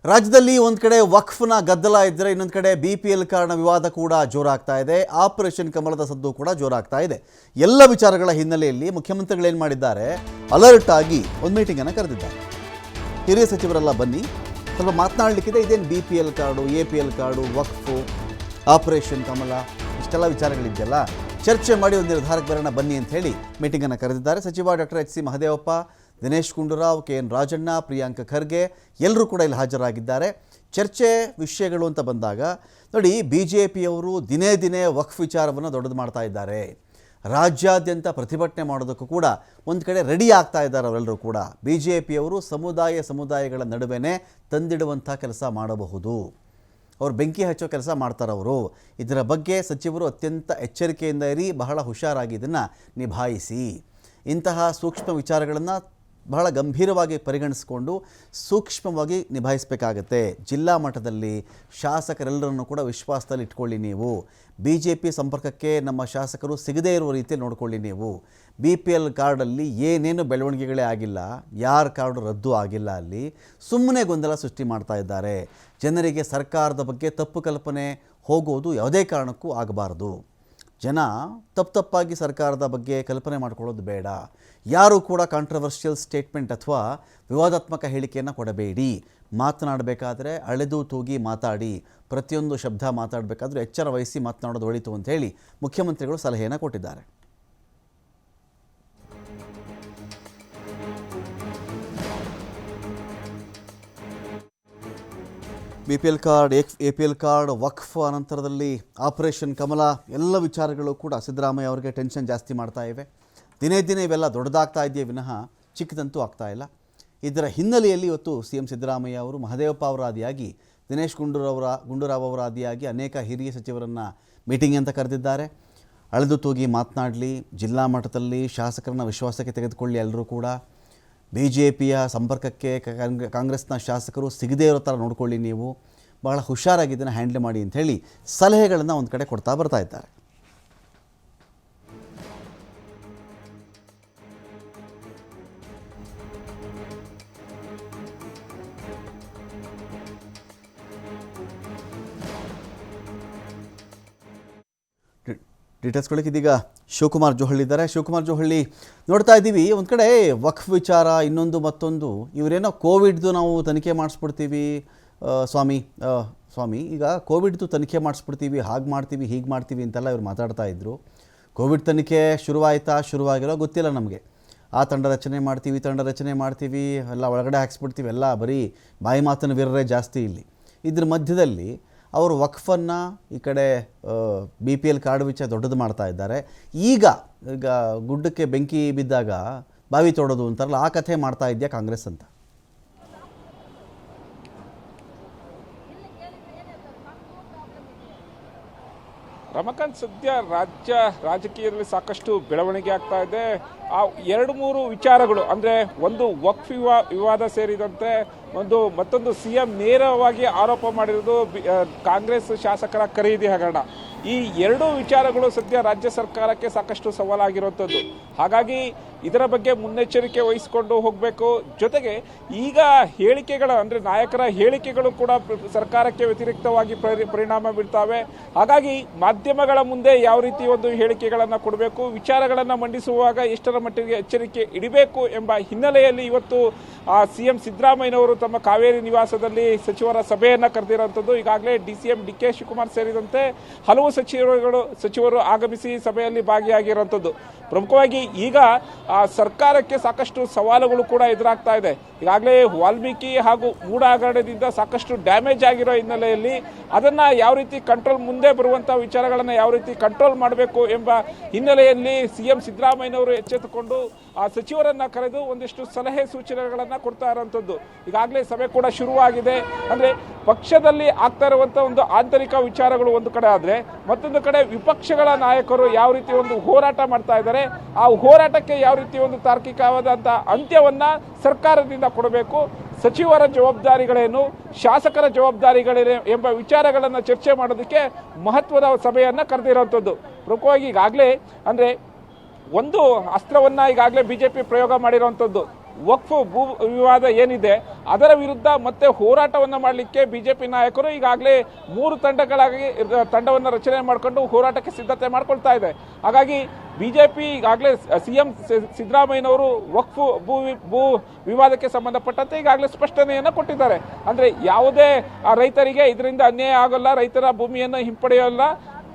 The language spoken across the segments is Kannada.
ರಾಜ್ಯದಲ್ಲಿ ಒಂದು ಕಡೆ ವಕ್ಫ್ನ ಗದ್ದಲ ಇದ್ದರೆ ಇನ್ನೊಂದು ಕಡೆ BPL ಕಾರ್ಡ್ನ ವಿವಾದ ಕೂಡ ಜೋರಾಗ್ತಾ ಇದೆ. ಆಪರೇಷನ್ ಕಮಲದ ಸದ್ದು ಕೂಡ ಜೋರಾಗ್ತಾ ಇದೆ. ಎಲ್ಲ ವಿಚಾರಗಳ ಹಿನ್ನೆಲೆಯಲ್ಲಿ ಮುಖ್ಯಮಂತ್ರಿಗಳು ಏನು ಮಾಡಿದ್ದಾರೆ, ಅಲರ್ಟ್ ಆಗಿ ಒಂದು ಮೀಟಿಂಗನ್ನು ಕರೆದಿದ್ದಾರೆ. ಹಿರಿಯ ಸಚಿವರೆಲ್ಲ ಬನ್ನಿ, ಸ್ವಲ್ಪ ಮಾತನಾಡಲಿಕ್ಕಿದೆ. ಇದೇನು BPL ಕಾರ್ಡು, APL ಕಾರ್ಡು, ವಕ್ಫು, ಆಪರೇಷನ್ ಕಮಲ, ಇಷ್ಟೆಲ್ಲ ವಿಚಾರಗಳಿದೆಯಲ್ಲ, ಚರ್ಚೆ ಮಾಡಿ ಒಂದು ನಿರ್ಧಾರಕ್ಕೆ ಬರೋಣ ಬನ್ನಿ ಅಂತ ಹೇಳಿ ಮೀಟಿಂಗನ್ನು ಕರೆದಿದ್ದಾರೆ. ಸಚಿವ doctor H.C. Mahadevappa, Dinesh Gundurao, KN Rajanna, Priyanka Kharge ಎಲ್ಲರೂ ಕೂಡ ಇಲ್ಲಿ ಹಾಜರಾಗಿದ್ದಾರೆ. ಚರ್ಚೆ ವಿಷಯಗಳು ಅಂತ ಬಂದಾಗ ನೋಡಿ, BJPಯವರು ದಿನೇ ದಿನೇ ವಕ್ಫ್ ವಿಚಾರವನ್ನು ದೊಡ್ಡದು ಮಾಡ್ತಾ ಇದ್ದಾರೆ. ರಾಜ್ಯಾದ್ಯಂತ ಪ್ರತಿಭಟನೆ ಮಾಡೋದಕ್ಕೂ ಕೂಡ ಒಂದು ಕಡೆ ರೆಡಿ ಆಗ್ತಾ ಇದ್ದಾರೆ ಅವರೆಲ್ಲರೂ ಕೂಡ. BJPಯವರು ಸಮುದಾಯಗಳ ನಡುವೆನೇ ತಂದಿಡುವಂಥ ಕೆಲಸ ಮಾಡಬಹುದು, ಅವ್ರು ಬೆಂಕಿ ಹಚ್ಚೋ ಕೆಲಸ ಮಾಡ್ತಾರವರು. ಇದರ ಬಗ್ಗೆ ಸಚಿವರು ಅತ್ಯಂತ ಎಚ್ಚರಿಕೆಯಿಂದ ಇರಿ, ಬಹಳ ಹುಷಾರಾಗಿ ಇದನ್ನು ನಿಭಾಯಿಸಿ. ಇಂತಹ ಸೂಕ್ಷ್ಮ ವಿಚಾರಗಳನ್ನು ಬಹಳ ಗಂಭೀರವಾಗಿ ಪರಿಗಣಿಸಿಕೊಂಡು ಸೂಕ್ಷ್ಮವಾಗಿ ನಿಭಾಯಿಸಬೇಕಾಗತ್ತೆ. ಜಿಲ್ಲಾ ಮಟ್ಟದಲ್ಲಿ ಶಾಸಕರೆಲ್ಲರನ್ನು ಕೂಡ ವಿಶ್ವಾಸದಲ್ಲಿ ಇಟ್ಕೊಳ್ಳಿ. ನೀವು BJP ಸಂಪರ್ಕಕ್ಕೆ ನಮ್ಮ ಶಾಸಕರು ಸಿಗದೇ ಇರುವ ರೀತಿಯಲ್ಲಿ ನೋಡಿಕೊಳ್ಳಿ. ನೀವು BPL ಕಾರ್ಡಲ್ಲಿ ಏನೇನು ಬೆಳವಣಿಗೆಗಳೇ ಆಗಿಲ್ಲ, ಯಾರ ಕಾರ್ಡು ರದ್ದು ಆಗಿಲ್ಲ, ಅಲ್ಲಿ ಸುಮ್ಮನೆ ಗೊಂದಲ ಸೃಷ್ಟಿ ಮಾಡ್ತಾ ಇದ್ದಾರೆ. ಜನರಿಗೆ ಸರ್ಕಾರದ ಬಗ್ಗೆ ತಪ್ಪು ಕಲ್ಪನೆ ಹೋಗೋದು ಯಾವುದೇ ಕಾರಣಕ್ಕೂ ಆಗಬಾರ್ದು. ಜನ ತಪ್ಪಾಗಿ ಸರ್ಕಾರದ ಬಗ್ಗೆ ಕಲ್ಪನೆ ಮಾಡ್ಕೊಳ್ಳೋದು ಬೇಡ. ಯಾರೂ ಕೂಡ ಕಾಂಟ್ರವರ್ಷಿಯಲ್ ಸ್ಟೇಟ್ಮೆಂಟ್ ಅಥವಾ ವಿವಾದಾತ್ಮಕ ಹೇಳಿಕೆಯನ್ನು ಕೊಡಬೇಡಿ. ಮಾತನಾಡಬೇಕಾದ್ರೆ ಅಳೆದು ತೂಗಿ ಮಾತಾಡಿ, ಪ್ರತಿಯೊಂದು ಶಬ್ದ ಮಾತಾಡಬೇಕಾದ್ರೂ ಎಚ್ಚರ ವಹಿಸಿ ಮಾತನಾಡೋದು ಒಳಿತು ಅಂತ ಹೇಳಿ ಮುಖ್ಯಮಂತ್ರಿಗಳು ಸಲಹೆಯನ್ನು ಕೊಟ್ಟಿದ್ದಾರೆ. BPL ಕಾರ್ಡ್, APL ಕಾರ್ಡ್, ವಕ್ಫ್, ಅನಂತರದಲ್ಲಿ ಆಪರೇಷನ್ ಕಮಲ ಎಲ್ಲ ವಿಚಾರಗಳು ಕೂಡ ಸಿದ್ದರಾಮಯ್ಯ ಅವರಿಗೆ ಟೆನ್ಷನ್ ಜಾಸ್ತಿ ಮಾಡ್ತಾ ಇವೆ. ದಿನೇ ದಿನೇ ಇವೆಲ್ಲ ದೊಡ್ಡದಾಗ್ತಾ ಇದೆಯೇ ವಿನಃ ಚಿಕ್ಕದಂತೂ ಆಗ್ತಾ ಇಲ್ಲ. ಇದರ ಹಿನ್ನೆಲೆಯಲ್ಲಿ ಇವತ್ತು CM ಸಿದ್ದರಾಮಯ್ಯ ಅವರು ಮಹದೇವಪ್ಪ ಅವರ ಆದಿಯಾಗಿ, ದಿನೇಶ್ ಗುಂಡೂರಾವ್ ಅವರ ಆದಿಯಾಗಿ ಅನೇಕ ಹಿರಿಯ ಸಚಿವರನ್ನು ಮೀಟಿಂಗ್ ಅಂತ ಕರೆದಿದ್ದಾರೆ. ಅಳೆದು ತೂಗಿ ಮಾತನಾಡಲಿ, ಜಿಲ್ಲಾ ಮಟ್ಟದಲ್ಲಿ ಶಾಸಕರನ್ನ ವಿಶ್ವಾಸಕ್ಕೆ ತೆಗೆದುಕೊಳ್ಳಿ. ಎಲ್ಲರೂ ಕೂಡ BJPಯ ಸಂಪರ್ಕಕ್ಕೆ ಕಾಂಗ್ರೆಸ್ನ ಶಾಸಕರು ಸಿಗದೇ ಇರೋ ಥರ ನೋಡ್ಕೊಳ್ಳಿ. ನೀವು ಭಾಳ ಹುಷಾರಾಗಿ ಇದನ್ನು ಹ್ಯಾಂಡಲ್ ಮಾಡಿ ಅಂಥೇಳಿ ಸಲಹೆಗಳನ್ನು ಒಂದು ಕಡೆ ಕೊಡ್ತಾ ಬರ್ತಾ ಇದ್ದಾರೆ. ಡೀಟೇಲ್ಸ್ಗಳಿಗೆ ಇದೀಗ ಶಿವಕುಮಾರ್ ಜೋಹಳ್ಳಿ ಇದ್ದಾರೆ. ಶಿವಕುಮಾರ್ ಜೋಹಳ್ಳಿ, ನೋಡ್ತಾ ಇದ್ದೀವಿ ಒಂದು ಕಡೆ ವಕ್ಫ್ ವಿಚಾರ, ಇನ್ನೊಂದು ಮತ್ತೊಂದು. ಇವರೇನೋ ಕೋವಿಡ್ದು ನಾವು ತನಿಖೆ ಮಾಡಿಸ್ಬಿಡ್ತೀವಿ ಸ್ವಾಮಿ, ಈಗ ಕೋವಿಡ್ದು ತನಿಖೆ ಮಾಡಿಸ್ಬಿಡ್ತೀವಿ, ಹಾಗೆ ಮಾಡ್ತೀವಿ ಹೀಗೆ ಮಾಡ್ತೀವಿ ಅಂತೆಲ್ಲ ಇವ್ರು ಮಾತಾಡ್ತಾ ಇದ್ರು. ಕೋವಿಡ್ ತನಿಖೆ ಶುರುವಾಗಿರೋ ಗೊತ್ತಿಲ್ಲ ನಮಗೆ. ಆ ತಂಡ ರಚನೆ ಮಾಡ್ತೀವಿ, ಎಲ್ಲ ಒಳಗಡೆ ಹಾಕ್ಸ್ಬಿಡ್ತೀವಿ, ಎಲ್ಲ ಬರೀ ಬಾಯಿ ಮಾತಿನ ವೀರರೇ ಜಾಸ್ತಿ ಇಲ್ಲಿ. ಇದ್ರ ಮಧ್ಯದಲ್ಲಿ ಅವರು ವಕ್ಫನ್ನು ಈ ಕಡೆ BPL ಕಾರ್ಡ್ ವಿಚಾರ ದೊಡ್ಡದು ಮಾಡ್ತಾ ಇದ್ದಾರೆ. ಈಗ ಗುಡ್ಡಕ್ಕೆ ಬೆಂಕಿ ಬಿದ್ದಾಗ ಬಾವಿ ತೋಡೋದು ಅಂತಾರಲ್ಲ, ಆ ಕಥೆ ಮಾಡ್ತಾ ಇದೆಯಾ ಕಾಂಗ್ರೆಸ್ ಅಂತ? ರಮಕಾಂತ್, ಸದ್ಯ ರಾಜಕೀಯದಲ್ಲಿ ಸಾಕಷ್ಟು ಬೆಳವಣಿಗೆ ಆಗ್ತಾ ಇದೆ. ಆ 2-3 ವಿಚಾರಗಳು ಅಂದರೆ, ಒಂದು ವಕ್ಫ್ ವಿವಾದ ಸೇರಿದಂತೆ ಮತ್ತೊಂದು CM ನೇರವಾಗಿ ಆರೋಪ ಮಾಡಿರೋದು ಕಾಂಗ್ರೆಸ್ ಶಾಸಕರ ಖರೀದಿ ಹಗರಣ. ಈ 2 ವಿಚಾರಗಳು ಸದ್ಯ ರಾಜ್ಯ ಸರ್ಕಾರಕ್ಕೆ ಸಾಕಷ್ಟು ಸವಾಲಾಗಿರುವಂಥದ್ದು. ಹಾಗಾಗಿ ಇದರ ಬಗ್ಗೆ ಮುನ್ನೆಚ್ಚರಿಕೆ ವಹಿಸಿಕೊಂಡು ಹೋಗಬೇಕು. ಜೊತೆಗೆ ಈಗ ಹೇಳಿಕೆಗಳ ಅಂದರೆ ನಾಯಕರ ಹೇಳಿಕೆಗಳು ಕೂಡ ಸರ್ಕಾರಕ್ಕೆ ವ್ಯತಿರಿಕ್ತವಾಗಿ ಪರಿಣಾಮ ಬೀಳ್ತವೆ. ಹಾಗಾಗಿ ಮಾಧ್ಯಮಗಳ ಮುಂದೆ ಯಾವ ರೀತಿ ಒಂದು ಹೇಳಿಕೆಗಳನ್ನು ಕೊಡಬೇಕು, ವಿಚಾರಗಳನ್ನು ಮಂಡಿಸುವಾಗ ಎಷ್ಟರ ಮಟ್ಟಿಗೆ ಎಚ್ಚರಿಕೆ ಇಡಬೇಕು ಎಂಬ ಹಿನ್ನೆಲೆಯಲ್ಲಿ ಇವತ್ತು CM ಸಿದ್ದರಾಮಯ್ಯನವರು ತಮ್ಮ ಕಾವೇರಿ ನಿವಾಸದಲ್ಲಿ ಸಚಿವರ ಸಭೆಯನ್ನು ಕರೆದಿರುವಂಥದ್ದು. ಈಗಾಗಲೇ DCM DK ಶಿವಕುಮಾರ್ ಸೇರಿದಂತೆ ಹಲವು ಸಚಿವರು ಆಗಮಿಸಿ ಸಭೆಯಲ್ಲಿ ಭಾಗಿಯಾಗಿರುವಂಥದ್ದು. ಪ್ರಮುಖವಾಗಿ ಈಗ ಸರ್ಕಾರಕ್ಕೆ ಸಾಕಷ್ಟು ಸವಾಲುಗಳು ಕೂಡ ಎದುರಾಗ್ತಾ ಇದೆ. ಈಗಾಗಲೇ ವಾಲ್ಮೀಕಿ ಹಾಗೂ ಮೂಡ ಹಗರಣದಿಂದ ಸಾಕಷ್ಟು ಡ್ಯಾಮೇಜ್ ಆಗಿರೋ ಹಿನ್ನೆಲೆಯಲ್ಲಿ ಅದನ್ನು ಯಾವ ರೀತಿ ಮುಂದೆ ಬರುವಂಥ ವಿಚಾರಗಳನ್ನು ಯಾವ ರೀತಿ ಕಂಟ್ರೋಲ್ ಮಾಡಬೇಕು ಎಂಬ ಹಿನ್ನೆಲೆಯಲ್ಲಿ CM ಸಿದ್ದರಾಮಯ್ಯನವರು ಎಚ್ಚೆತ್ತುಕೊಂಡು ಆ ಸಚಿವರನ್ನು ಕರೆದು ಒಂದಿಷ್ಟು ಸಲಹೆ ಸೂಚನೆಗಳನ್ನು ಕೊಡ್ತಾ ಇರುವಂಥದ್ದು. ಈಗಾಗಲೇ ಸಭೆ ಕೂಡ ಶುರುವಾಗಿದೆ. ಅಂದರೆ ಪಕ್ಷದಲ್ಲಿ ಆಗ್ತಾ ಇರುವಂಥ ಒಂದು ಆಂತರಿಕ ವಿಚಾರಗಳು ಒಂದು ಕಡೆ ಆದರೆ, ಮತ್ತೊಂದು ಕಡೆ ವಿಪಕ್ಷಗಳ ನಾಯಕರು ಯಾವ ರೀತಿ ಒಂದು ಹೋರಾಟ ಮಾಡ್ತಾ ಇದ್ದಾರೆ, ಆ ಹೋರಾಟಕ್ಕೆ ಯಾವ ರೀತಿ ಒಂದು ತಾರ್ಕಿಕವಾದಂಥ ಅಂತ್ಯವನ್ನು ಸರ್ಕಾರದಿಂದ ಕೊಡಬೇಕು, ಸಚಿವರ ಜವಾಬ್ದಾರಿಗಳೇನು, ಶಾಸಕರ ಜವಾಬ್ದಾರಿಗಳೇನು ಎಂಬ ವಿಚಾರಗಳನ್ನು ಚರ್ಚೆ ಮಾಡೋದಕ್ಕೆ ಮಹತ್ವದ ಸಭೆಯನ್ನು ಕರೆದಿರುವಂಥದ್ದು. ಪ್ರಮುಖವಾಗಿ ಈಗಾಗಲೇ ಅಂದರೆ ಒಂದು ಅಸ್ತ್ರವನ್ನು ಈಗಾಗಲೇ BJP ಪ್ರಯೋಗ ಮಾಡಿರುವಂಥದ್ದು. ವಕ್ಫ್ ಭೂ ವಿವಾದ ಏನಿದೆ ಅದರ ವಿರುದ್ಧ ಮತ್ತೆ ಹೋರಾಟವನ್ನು ಮಾಡಲಿಕ್ಕೆ ಬಿಜೆಪಿ ನಾಯಕರು ಈಗಾಗಲೇ 3 ತಂಡಗಳಾಗಿ ತಂಡವನ್ನು ರಚನೆ ಮಾಡಿಕೊಂಡು ಹೋರಾಟಕ್ಕೆ ಸಿದ್ಧತೆ ಮಾಡ್ಕೊಳ್ತಾ ಇದೆ. ಹಾಗಾಗಿ ಬಿಜೆಪಿ ಈಗಾಗಲೇ ಸಿಎಂ ಸಿದ್ದರಾಮಯ್ಯನವರು ವಕ್ಫ್ ಭೂ ವಿವಾದಕ್ಕೆ ಸಂಬಂಧಪಟ್ಟಂತೆ ಈಗಾಗಲೇ ಸ್ಪಷ್ಟನೆಯನ್ನು ಕೊಟ್ಟಿದ್ದಾರೆ. ಅಂದರೆ ಯಾವುದೇ ರೈತರಿಗೆ ಇದರಿಂದ ಅನ್ಯಾಯ ಆಗೋಲ್ಲ, ರೈತರ ಭೂಮಿಯನ್ನು ಹಿಂಪಡೆಯೋಲ್ಲ,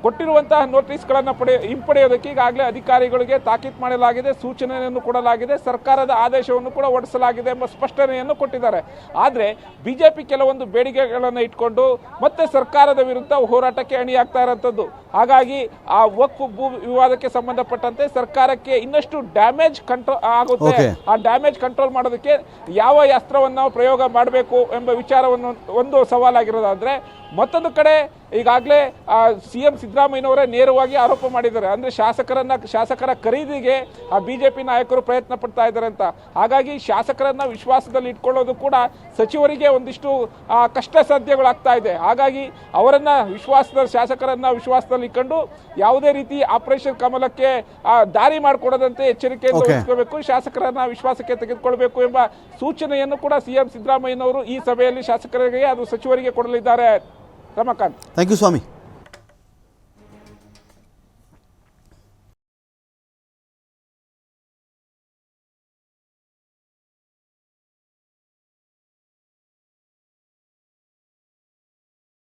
ಕೊಟ್ಟಿರುವಂತಹ ನೋಟಿಸ್ಗಳನ್ನು ಹಿಂಪಡೆಯೋದಕ್ಕೆ ಈಗಾಗಲೇ ಅಧಿಕಾರಿಗಳಿಗೆ ತಾಕೀತು ಮಾಡಲಾಗಿದೆ, ಸೂಚನೆಯನ್ನು ಕೊಡಲಾಗಿದೆ, ಸರ್ಕಾರದ ಆದೇಶವನ್ನು ಕೂಡ ಹೊರಡಿಸಲಾಗಿದೆ ಎಂಬ ಸ್ಪಷ್ಟನೆಯನ್ನು ಕೊಟ್ಟಿದ್ದಾರೆ. ಆದರೆ ಬಿಜೆಪಿ ಕೆಲವೊಂದು ಬೇಡಿಕೆಗಳನ್ನು ಇಟ್ಕೊಂಡು ಮತ್ತೆ ಸರ್ಕಾರದ ವಿರುದ್ಧ ಹೋರಾಟಕ್ಕೆ ಅಣಿಯಾಗ್ತಾ ಇರೋಂಥದ್ದು. ಹಾಗಾಗಿ ಆ ವಕ್ಫ್ ಭೂ ವಿವಾದಕ್ಕೆ ಸಂಬಂಧಪಟ್ಟಂತೆ ಸರ್ಕಾರಕ್ಕೆ ಇನ್ನಷ್ಟು ಡ್ಯಾಮೇಜ್ ಕಂಟ್ರೋಲ್ ಆಗುತ್ತೆ. ಆ ಡ್ಯಾಮೇಜ್ ಕಂಟ್ರೋಲ್ ಮಾಡೋದಕ್ಕೆ ಯಾವ ಅಸ್ತ್ರವನ್ನು ಪ್ರಯೋಗ ಮಾಡಬೇಕು ಎಂಬ ವಿಚಾರವನ್ನು ಒಂದು ಸವಾಲಾಗಿರೋದಾದ್ರೆ, ಮತ್ತೊಂದು ಕಡೆ ಈಗಾಗಲೇ ಸಿಎಂ ಸಿದ್ದರಾಮಯ್ಯನವರೇ ನೇರವಾಗಿ ಆರೋಪ ಮಾಡಿದ್ದಾರೆ. ಅಂದರೆ ಶಾಸಕರ ಖರೀದಿಗೆ ಬಿಜೆಪಿ ನಾಯಕರು ಪ್ರಯತ್ನ ಪಡ್ತಾ ಇದ್ದಾರೆ ಅಂತ. ಹಾಗಾಗಿ ಶಾಸಕರನ್ನ ವಿಶ್ವಾಸದಲ್ಲಿ ಇಟ್ಕೊಳ್ಳೋದು ಕೂಡ ಸಚಿವರಿಗೆ ಒಂದಿಷ್ಟು ಕಷ್ಟ ಸಾಧ್ಯಗಳಾಗ್ತಾ ಇದೆ. ಹಾಗಾಗಿ ಅವರನ್ನ ಶಾಸಕರನ್ನ ವಿಶ್ವಾಸದಲ್ಲಿ ಇಟ್ಕೊಂಡು ಯಾವುದೇ ರೀತಿ ಆಪರೇಷನ್ ಕಮಲಕ್ಕೆ ದಾರಿ ಮಾಡಿಕೊಡದಂತೆ ಎಚ್ಚರಿಕೆಯನ್ನು ವಹಿಸಬೇಕು, ಶಾಸಕರನ್ನ ವಿಶ್ವಾಸಕ್ಕೆ ತೆಗೆದುಕೊಳ್ಬೇಕು ಎಂಬ ಸೂಚನೆಯನ್ನು ಕೂಡ ಸಿಎಂ ಸಿದ್ದರಾಮಯ್ಯನವರು ಈ ಸಭೆಯಲ್ಲಿ ಶಾಸಕರಿಗೆ ಅದು ಸಚಿವರಿಗೆ ಕೊಡಲಿದ್ದಾರೆ. Ramakant, thank you Swami.